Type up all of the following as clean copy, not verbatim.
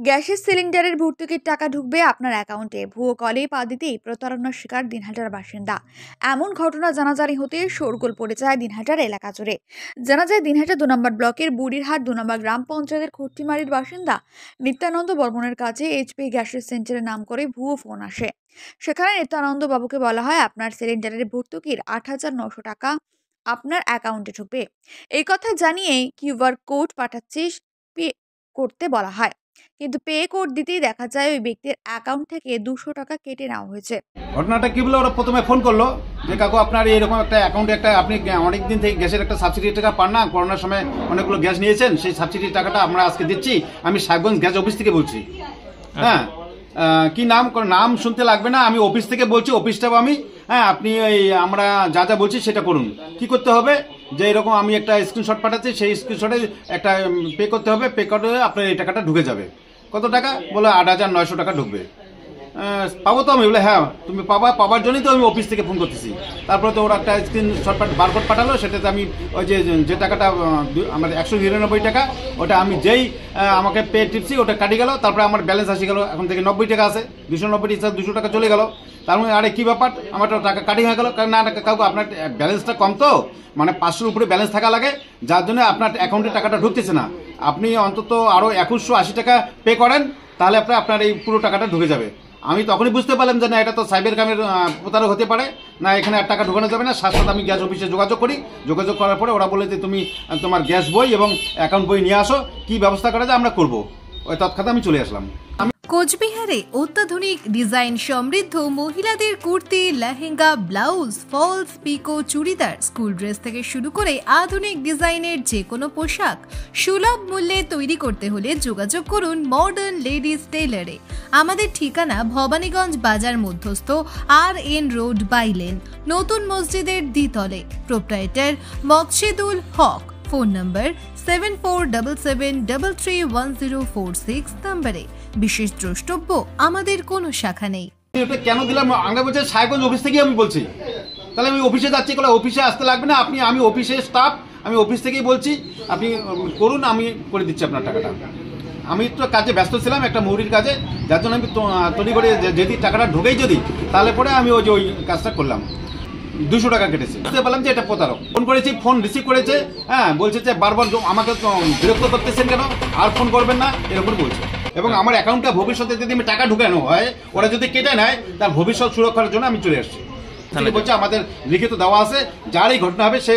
গ্যাসের সিলিন্ডারের ভর্তুকির টাকা ঢুকবে আপনার অ্যাকাউন্টে। ভুয়ো কলে পা দিতেই প্রতারণার শিকার দিনহাটার বাসিন্দা। এমন ঘটনা জানাজানি হতে শোরগোল পড়ে যায় দিনহাটার এলাকা জুড়ে। জানা যায় দিনহাটা ২ নম্বর ব্লকের বুড়িরহাট ২ নম্বর গ্রাম পঞ্চায়েতের খট্টিমারির বাসিন্দা নিত্যানন্দ বর্মনের কাছে এইচপি গ্যাসের সেন্টারের নাম করে ভুয়ো ফোন আসে। সেখানে নিত্যানন্দ বাবুকে বলা হয়, আপনার সিলিন্ডারের ভর্তুকির ৮,৯০০ টাকা আপনার অ্যাকাউন্টে ঢুকবে। এই কথা জানিয়ে কিউআর কোড পাঠাচ্ছিস পে করতে বলা হয়, কিন্তু পে কোড দিতেই দেখা যায় ওই ব্যক্তির অ্যাকাউন্ট থেকে 200 টাকা কেটে নেওয়া হয়েছে। ঘটনাটা কি বলে, ওরা প্রথমে ফোন করলো যে কাকু আপনার এরকম একটা অ্যাকাউন্টে একটা আপনি অনেকদিন থেকে গ্যাসের একটা সাবসিডি টাকা পান না, করোনার সময় অনেকগুলো গ্যাস নিয়েছেন, সেই সাবসিডির টাকাটা আমরা আজকে দিচ্ছি। আমি সাহেবগঞ্জ গ্যাস অফিস থেকে বলছি। হ্যাঁ, কি নাম নাম শুনতে লাগবে না, আমি অফিস থেকে বলছি, অফিসটাও আমি। হ্যাঁ, আপনি ওই আমরা যা যা বলছি সেটা করুন। কি করতে হবে, যে এরকম আমি একটা স্ক্রিনশট পাঠাচ্ছি, সেই স্ক্রিনশটে একটা পে করতে হবে, পে করলে আপনার এই টাকাটা ঢুকে যাবে। কত টাকা বলে, ৮,৯০০ টাকা ঢুকবে। পাবো তো আমি বলে, হ্যাঁ তুমি পাবার জন্যই তো আমি অফিস থেকে ফোন করতেছি। তারপরে তো ওরা একটা স্ক্রিনশট বারকোড পাঠালো, সেটাতে আমি ওই যে টাকাটা আমার ১৯৯ টাকা, ওটা আমি যেই আমাকে পে টিপছি ওটা কাটি গেল। তারপরে আমার ব্যালেন্স আসি গেল, এখন থেকে ৯০ টাকা আছে, ২৯০ টাকা চলে গেল। তার মানে আরে কি ব্যাপার, আমার তো টাকা কাটি হয়ে গেল। কারণ না কাউকে আপনার ব্যালেন্সটা কম তো, মানে ৫০০-র উপরে ব্যালেন্স থাকা লাগে, যার জন্য আপনার অ্যাকাউন্টে টাকাটা ঢুকতেছে না। আপনি অন্তত আরও ২১৮০ টাকা পে করেন, তাহলে আপনার এই পুরো টাকাটা ঢুকে যাবে। আমি তখনই বুঝতে পারলাম যে না, এটা তো সাইবার ক্রাইমের প্রতারক হতে পারে না, এখানে আর টাকা ঢোকানো যাবে না। সাথে আমি গ্যাস অফিসে যোগাযোগ করি। যোগাযোগ করার পরে ওরা বলে যে তুমি তোমার গ্যাস বই এবং অ্যাকাউন্ট বই নিয়ে আসো, কি ব্যবস্থা করা যায় আমরা করবো। ওই তৎক্ষণাৎ আমি চলে আসলাম। কোচবিহারে অত্যাধুনিক ডিজাইন সমৃদ্ধ মহিলাদের কুর্তি, লেহেঙ্গা, ব্লাউজ, ফলস, পিকো, চুড়িদার, স্কুল ড্রেস থেকে শুরু করে আধুনিক ডিজাইনের যে কোনো পোশাক সুলভ মূল্যে তৈরি করতে হলে যোগাযোগ করুন মডার্ন লেডিস টেইলারে। আমাদের ঠিকানা ভবানীগঞ্জ বাজার মধ্যস্থ RN রোড বাইলেন, নতুন মসজিদের দ্বিতলে। প্রোপ্রাইটার মকসেদুল হক। ফোন নম্বর 7477331046 নম্বরে। বিশেষ দ্রষ্টব্য, আমাদের কোনো শাখা নেই। কেন দিলাম আগে বলছে সাহেবগঞ্জ অফিস থেকে আমি বলছি, তাহলে আমি অফিসে যাচ্ছি, অফিসে আসতে লাগবে না, আমি অফিসের স্টাফ, আমি অফিস থেকেই বলছি, আপনি করুন, আমি করে দিচ্ছি আপনার টাকাটা। আমি তো কাজে ব্যস্ত ছিলাম, একটা মুহুরির কাজে, যার জন্য আমি তৈরি করে যদি টাকাটা ঢোকেই যদি, তাহলে পরে আমি ওই কাজটা করলাম। 200 টাকা কেটেছে। বুঝতে পারলাম যে এটা প্রতারক। ফোন করেছি, ফোন রিসিভ করেছে, হ্যাঁ বলছে যে বারবার আমাকে বিরক্ত করতেছেন কেন, আর ফোন করবেন না, এরকম বলছে। এবং আমার অ্যাকাউন্টটা ভবিষ্যতে যদি আমি টাকা ঢুকানো হয়, ওরা যদি কেটে নেয়, তার ভবিষ্যৎ সুরক্ষার জন্য আমি চলে আসছি। বলছে আমাদের লিখিত দেওয়া আছে, যার এই ঘটনা হবে সে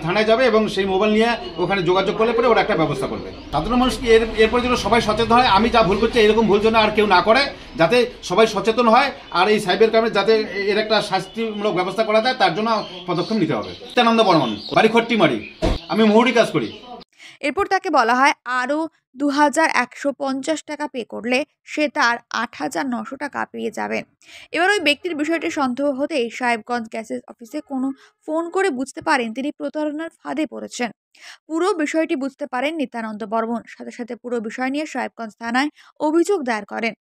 থানায় যাবে এবং সেই মোবাইল নিয়ে ওখানে যোগাযোগ করলে পরে ওরা একটা ব্যবস্থা করবে। সাধারণ মানুষ কি এরপরে যেন সবাই সচেতন হয়, আমি যা ভুল করছি এরকম ভুল যেন আর কেউ না করে, যাতে সবাই সচেতন হয়, আর এই সাইবার ক্রাইমে যাতে এর একটা শাস্তিমূলক ব্যবস্থা করা যায়, তার জন্য পদক্ষেপ নিতে হবে। নিত্যানন্দ বর্মন, বাড়ি খট্টিমারি, আমি মুহুরি কাজ করি। এরপর তাকে বলা হয় আরও 2150 টাকা পে করলে সে তার 8,900 টাকা পেয়ে যাবেন। এবার ওই ব্যক্তির বিষয়টি সন্দেহ হতেই সাহেবগঞ্জ গ্যাসের অফিসে কোনো ফোন করে বুঝতে পারেন তিনি প্রতারণার ফাঁদে পড়েছেন। পুরো বিষয়টি বুঝতে পারেন নিত্যানন্দ বর্মন, সাথে সাথে পুরো বিষয় নিয়ে সাহেবগঞ্জ থানায় অভিযোগ দায়ের করেন।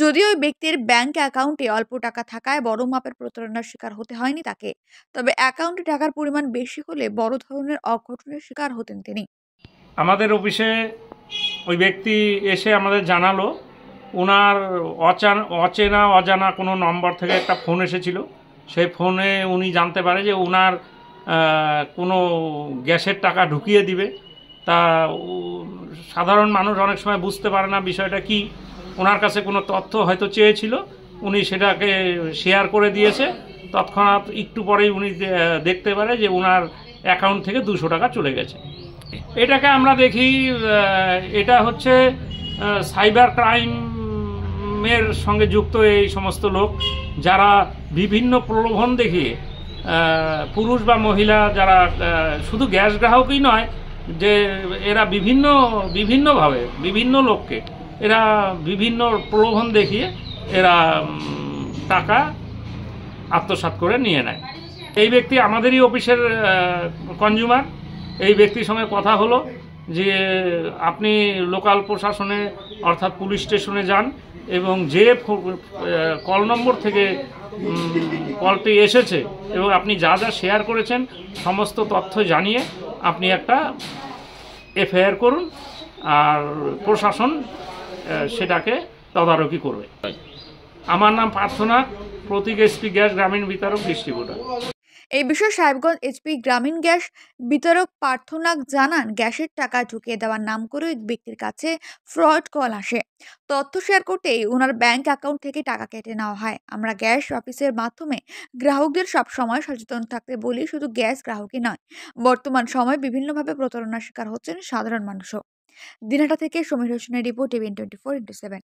যদিও ওই ব্যক্তির ব্যাংক অ্যাকাউন্টে অল্প টাকা থাকায় বড় মাপের প্রতারণার শিকার হতে হয়নি তাকে, তবে অ্যাকাউন্টে টাকার পরিমাণ বেশি হলে বড় ধরনের অঘটনের শিকার হতেন তিনি। আমাদের অফিসে ওই ব্যক্তি এসে আমাদের জানালো ওনার অজানা কোনো নম্বর থেকে একটা ফোন এসেছিল। সেই ফোনে উনি জানতে পারে যে ওনার কোনো গ্যাসের টাকা ঢুকিয়ে দিবে। তা সাধারণ মানুষ অনেক সময় বুঝতে পারে না বিষয়টা কি। ওনার কাছে কোনো তথ্য হয়তো চেয়েছিল, উনি সেটাকে শেয়ার করে দিয়েছে। তৎক্ষণাৎ একটু পরেই উনি দেখতে পারে যে ওনার অ্যাকাউন্ট থেকে 200 টাকা চলে গেছে। এটাকে আমরা দেখি এটা হচ্ছে সাইবার ক্রাইমের সঙ্গে যুক্ত এই সমস্ত লোক, যারা বিভিন্ন প্রলোভন দেখিয়ে পুরুষ বা মহিলা যারা শুধু গ্যাস গ্রাহকই নয়, যে এরা বিভিন্নভাবে বিভিন্ন লোককে এরা বিভিন্ন প্রলোভন দেখিয়ে এরা টাকা আত্মসাৎ করে নিয়ে নেয়। এই ব্যক্তি আমাদেরই অফিসের কনজিউমার। এই ব্যক্তির সঙ্গে কথা হলো যে আপনি লোকাল প্রশাসনে অর্থাৎ পুলিশ স্টেশনে যান এবং যে কল নম্বর থেকে কলটি এসেছে এবং আপনি যা যা শেয়ার করেছেন সমস্ত তথ্য জানিয়ে আপনি একটা FIR করুন, আর প্রশাসন সেটাকে তদারকি করবে। আমার নাম পার্থনাথ, প্রতীক এসপি গ্যাস গ্রামীণ বিতরক ডিস্ট্রিবিউটর। এই বিষয়ে সাহেবগঞ্জ এইচপি গ্রামীণ গ্যাস বিতরক পার্থনাগ জানান, গ্যাসের টাকা ঢুকিয়ে দেওয়ার নাম করে ওই ব্যক্তির কাছে ফ্রড কল আসে। তথ্য শেয়ার করতেই ওনার ব্যাংক অ্যাকাউন্ট থেকে টাকা কেটে নেওয়া হয়। আমরা গ্যাস অফিসের মাধ্যমে গ্রাহকদের সব সময় সচেতন থাকতে বলি। শুধু গ্যাস গ্রাহকই নয়, বর্তমান সময়ে বিভিন্নভাবে প্রতারণার শিকার হচ্ছেন সাধারণ মানুষও। দিনহাটা থেকে সমীর হোসেনের রিপোর্ট, টিভিএন 24x7।